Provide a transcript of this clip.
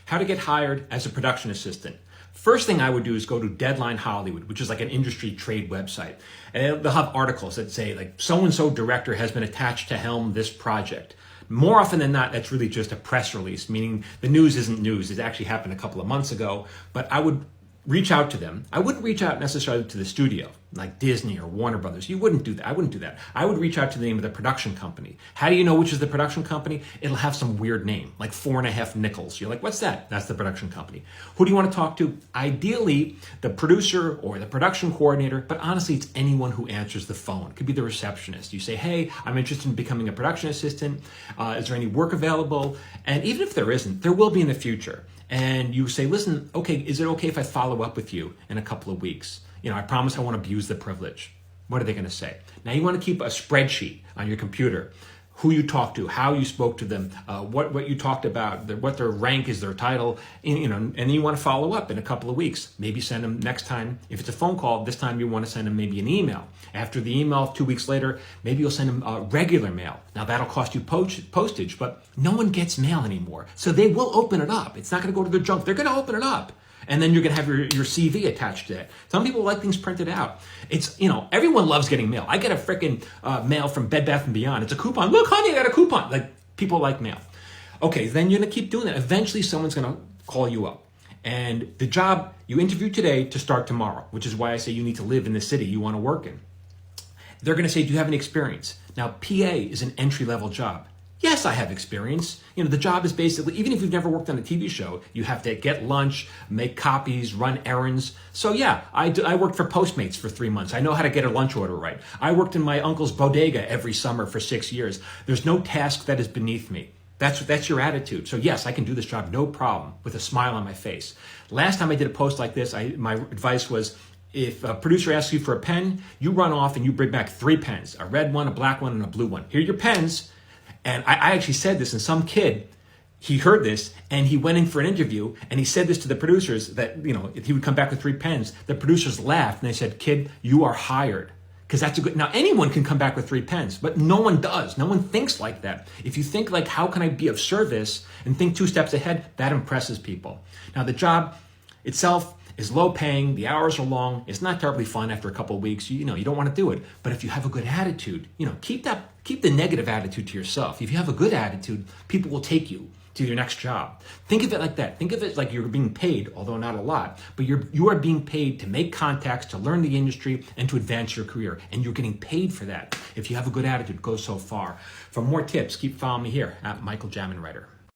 How to get hired as a production assistant. First thing I would do is go to Deadline Hollywood, which is like an industry trade website. And they'll have articles that say like so-and-so director has been attached to helm this project. More often than not, that's really just a press release, meaning the news isn't news. It actually happened a couple of months ago, but I would reach out to them. I wouldn't reach out necessarily to the studio, like Disney or Warner Brothers. You wouldn't do that. I wouldn't do that. I would reach out to the name of the production company. How do you know which is the production company? It'll have some weird name, like 4.5 nickels. You're like, what's that? That's the production company. Who do you want to talk to? Ideally, the producer or the production coordinator, but honestly, it's anyone who answers the phone. It could be the receptionist. You say, hey, I'm interested in becoming a production assistant. Is there any work available? And even if there isn't, there will be in the future. And you say, listen, okay, is it okay if I follow up with you in a couple of weeks? I promise I won't abuse the privilege. What are they going to say? Now you want to keep a spreadsheet on your computer, who you talked to, how you spoke to them, what you talked about, what their rank is, their title, and then you want to follow up in a couple of weeks. Maybe send them next time. If it's a phone call, this time you want to send them maybe an email. After the email, 2 weeks later, maybe you'll send them regular mail. Now that'll cost you postage, but no one gets mail anymore. So they will open it up. It's not going to go to their junk. They're going to open it up. And then you're going to have your CV attached to it. Some people like things printed out. It's, everyone loves getting mail. I get a freaking mail from Bed Bath & Beyond. It's a coupon. Look, honey, I got a coupon. Like, people like mail. Okay, then you're going to keep doing that. Eventually, someone's going to call you up. And the job you interview today to start tomorrow, which is why I say you need to live in the city you want to work in. They're going to say, do you have any experience? Now, PA is an entry-level job. Yes, I have experience. The job is basically, even if you've never worked on a TV show, you have to get lunch, make copies, run errands. So yeah, I worked for Postmates for 3 months. I know how to get a lunch order right. I worked in my uncle's bodega every summer for 6 years. There's no task that is beneath me. That's your attitude. So yes, I can do this job, no problem, with a smile on my face. Last time I did a post like this, my advice was, if a producer asks you for a pen, you run off and you bring back 3 pens, a red one, a black one, and a blue one. Here are your pens. And I actually said this, and some kid, he heard this, and he went in for an interview, and he said this to the producers, that, if he would come back with 3 pens. The producers laughed, and they said, kid, you are hired. Because that's a good, now anyone can come back with 3 pens, but no one does. No one thinks like that. If you think like, how can I be of service, and think 2 steps ahead, that impresses people. Now the job itself is low paying, the hours are long, it's not terribly fun after a couple of weeks, you don't want to do it. But if you have a good attitude, keep the negative attitude to yourself. If you have a good attitude, people will take you to your next job. Think of it like that. Think of it like you're being paid, although not a lot, but you are being paid to make contacts, to learn the industry, and to advance your career. And you're getting paid for that. If you have a good attitude, go so far. For more tips, keep following me here at Michael Jamin Writer.